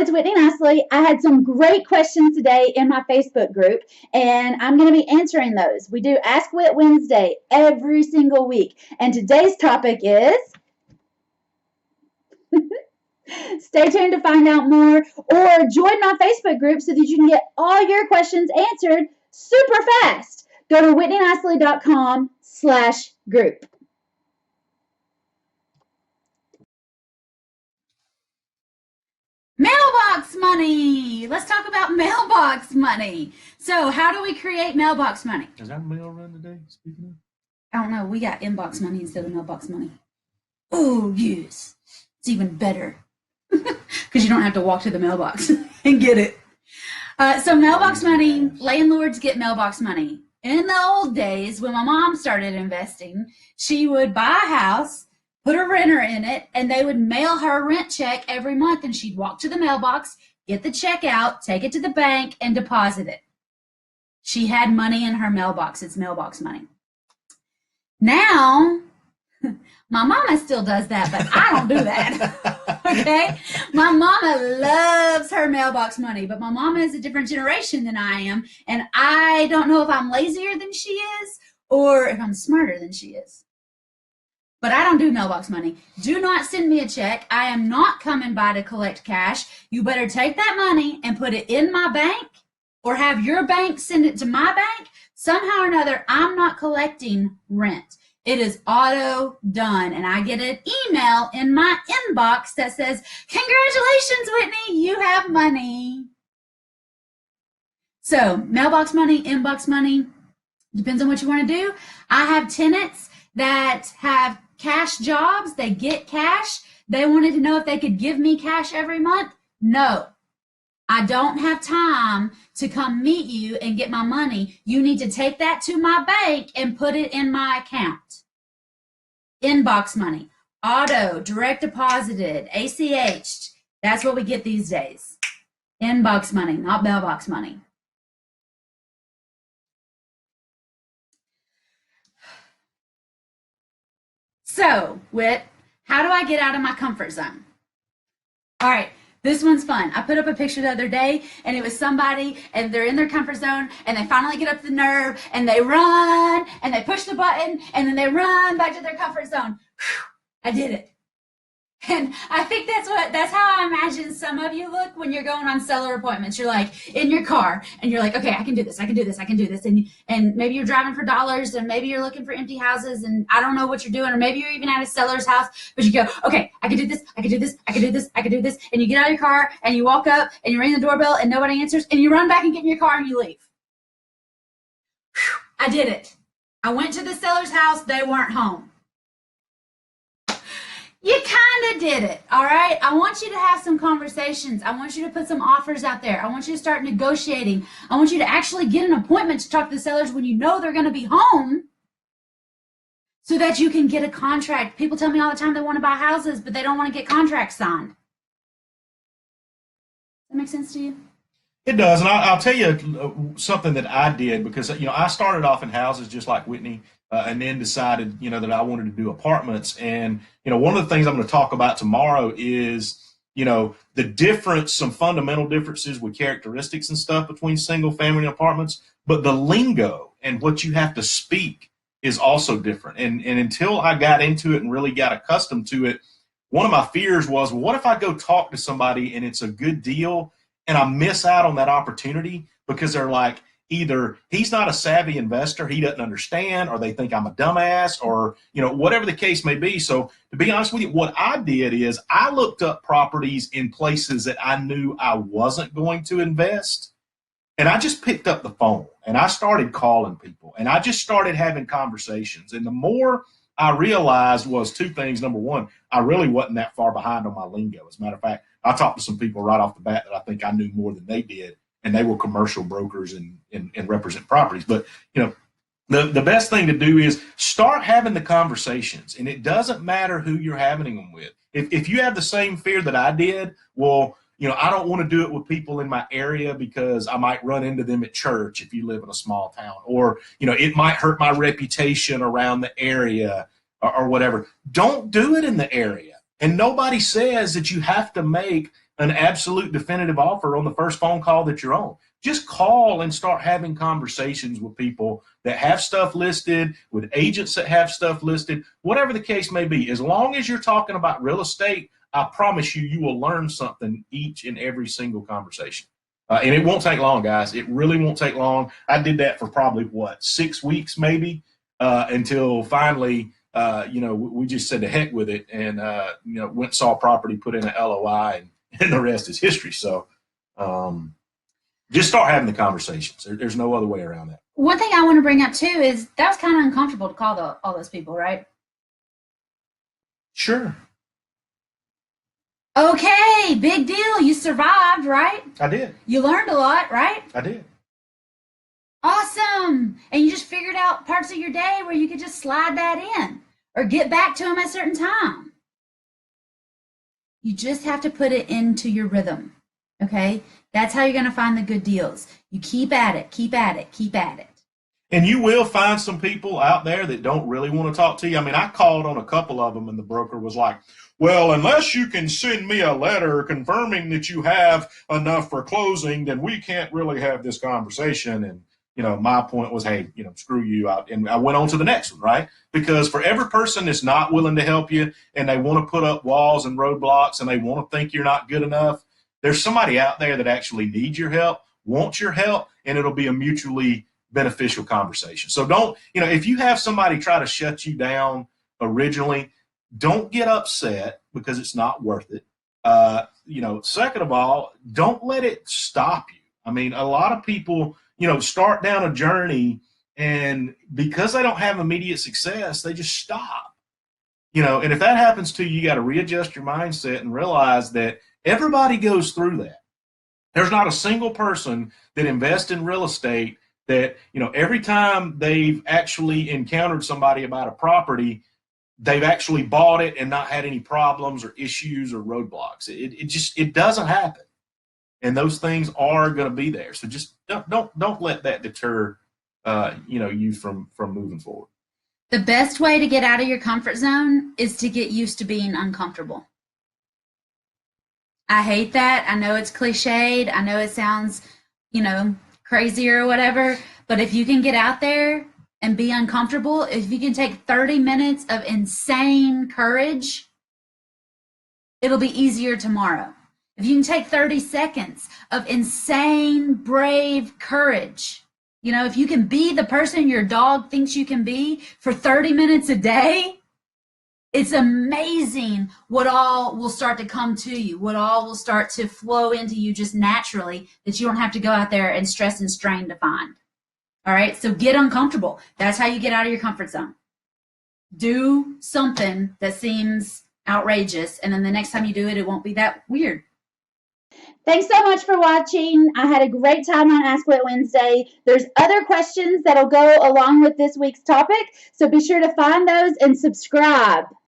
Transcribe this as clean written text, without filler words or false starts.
it's Whitney Nicely. I had some great questions today in my Facebook group, and I'm going to be answering those. We do Ask Whit Wednesday every single week, and today's topic is stay tuned to find out more, or join my Facebook group so that you can get all your questions answered super fast. Go to whitneynicely.com/group. Mailbox money. Let's talk about mailbox money. So how do we create mailbox money? Is our mail run today, speaking of? I don't know. We got inbox money instead of mailbox money. Oh, yes. It's even better because you don't have to walk to the mailbox and get it. So mailbox money, landlords get mailbox money. In the old days, when my mom started investing, she would buy a house, put a renter in it, and they would mail her a rent check every month, and she'd walk to the mailbox, get the check out, take it to the bank, and deposit it. She had money in her mailbox. It's mailbox money. Now, my mama still does that, but I don't do that. Okay? My mama loves her mailbox money, but my mama is a different generation than I am, and I don't know if I'm lazier than she is or if I'm smarter than she is. But I don't do mailbox money. Do not send me a check. I am not coming by to collect cash. You better take that money and put it in my bank or have your bank send it to my bank. Somehow or another, I'm not collecting rent. It is auto done, and I get an email in my inbox that says, "Congratulations, Whitney, you have money." So mailbox money, inbox money, depends on what you want to do. I have tenants that have cash jobs. They get cash. They wanted to know if they could give me cash every month. No, I don't have time to come meet you and get my money. You need to take that to my bank and put it in my account. Inbox money, auto, direct deposited, ACH'd. That's what we get these days. Inbox money, not mailbox money. So, Whit, how do I get out of my comfort zone? All right, this one's fun. I put up a picture the other day, and it was somebody, and they're in their comfort zone, and they finally get up the nerve, and they run, and they push the button, and then they run back to their comfort zone. Whew, I did it. And I think that's how I imagine some of you look when you're going on seller appointments. You're like in your car and you're like, okay, I can do this, I can do this, I can do this. And maybe you're driving for dollars, and maybe you're looking for empty houses, and I don't know what you're doing, or maybe you're even at a seller's house, but you go, okay, I can do this, I can do this, I can do this, I can do this. And you get out of your car and you walk up and you ring the doorbell and nobody answers, and you run back and get in your car and you leave. Whew, I did it. I went to the seller's house, they weren't home. You kind of did it, all right? I want you to have some conversations. I want you to put some offers out there. I want you to start negotiating. I want you to actually get an appointment to talk to the sellers when you know they're going to be home so that you can get a contract. People tell me all the time they want to buy houses, but they don't want to get contracts signed. Does that make sense to you? It does, and I'll tell you something that I did, because I started off in houses just like Whitney, and then decided that I wanted to do apartments. And one of the things I'm going to talk about tomorrow is the difference, some fundamental differences with characteristics and stuff between single family and apartments, but the lingo and what you have to speak is also different. And until I got into it and really got accustomed to it, one of my fears was, well, what if I go talk to somebody and it's a good deal and I miss out on that opportunity because they're like, either he's not a savvy investor, he doesn't understand, or they think I'm a dumbass, or whatever the case may be. So to be honest with you, what I did is I looked up properties in places that I knew I wasn't going to invest, and I just picked up the phone and I started calling people and I just started having conversations. And the more I realized was two things. Number one, I really wasn't that far behind on my lingo. As a matter of fact, I talked to some people right off the bat that I think I knew more than they did, and they were commercial brokers and represent properties. But the best thing to do is start having the conversations, and it doesn't matter who you're having them with. If you have the same fear that I did, well, I don't want to do it with people in my area because I might run into them at church if you live in a small town, or it might hurt my reputation around the area, or whatever. Don't do it in the area. And nobody says that you have to make an absolute definitive offer on the first phone call that you're on. Just call and start having conversations with people that have stuff listed, with agents that have stuff listed, whatever the case may be. As long as you're talking about real estate, I promise you, you will learn something each and every single conversation. And it won't take long, guys. It really won't take long. I did that for probably, 6 weeks maybe, until finally, we just said the heck with it and, went, saw property, put in an LOI, and the rest is history. So just start having the conversations. There's no other way around that. One thing I want to bring up too is that was kind of uncomfortable to call all those people, right? Sure. Okay, big deal. You survived, right? I did. You learned a lot, right? I did. Awesome. And you just figured out parts of your day where you could just slide that in or get back to them at a certain time. You just have to put it into your rhythm, okay? That's how you're going to find the good deals. You keep at it, keep at it, keep at it. And you will find some people out there that don't really want to talk to you. I mean, I called on a couple of them and the broker was like, well, unless you can send me a letter confirming that you have enough for closing, then we can't really have this conversation. And, my point was, hey, screw you out. And I went on to the next one, right? Because for every person that's not willing to help you and they want to put up walls and roadblocks and they want to think you're not good enough, there's somebody out there that actually needs your help, wants your help, and it'll be a mutually beneficial conversation. So don't, if you have somebody try to shut you down originally, don't get upset because it's not worth it. Second of all, don't let it stop you. I mean, a lot of people, start down a journey and because they don't have immediate success, they just stop. And if that happens to you, you got to readjust your mindset and realize that everybody goes through that. There's not a single person that invests in real estate that, every time they've actually encountered somebody about a property, they've actually bought it and not had any problems or issues or roadblocks. It doesn't happen. And those things are going to be there. So just don't let that deter, you from moving forward. The best way to get out of your comfort zone is to get used to being uncomfortable. I hate that. I know it's cliched. I know it sounds, crazy or whatever. But if you can get out there and be uncomfortable, if you can take 30 minutes of insane courage, it'll be easier tomorrow. If you can take 30 seconds of insane, brave courage, if you can be the person your dog thinks you can be for 30 minutes a day, it's amazing what all will start to come to you, what all will start to flow into you just naturally that you don't have to go out there and stress and strain to find. All right, so get uncomfortable. That's how you get out of your comfort zone. Do something that seems outrageous, and then the next time you do it, it won't be that weird. Thanks so much for watching. I had a great time on Ask Whit Wednesday. There's other questions that'll go along with this week's topic, so be sure to find those and subscribe.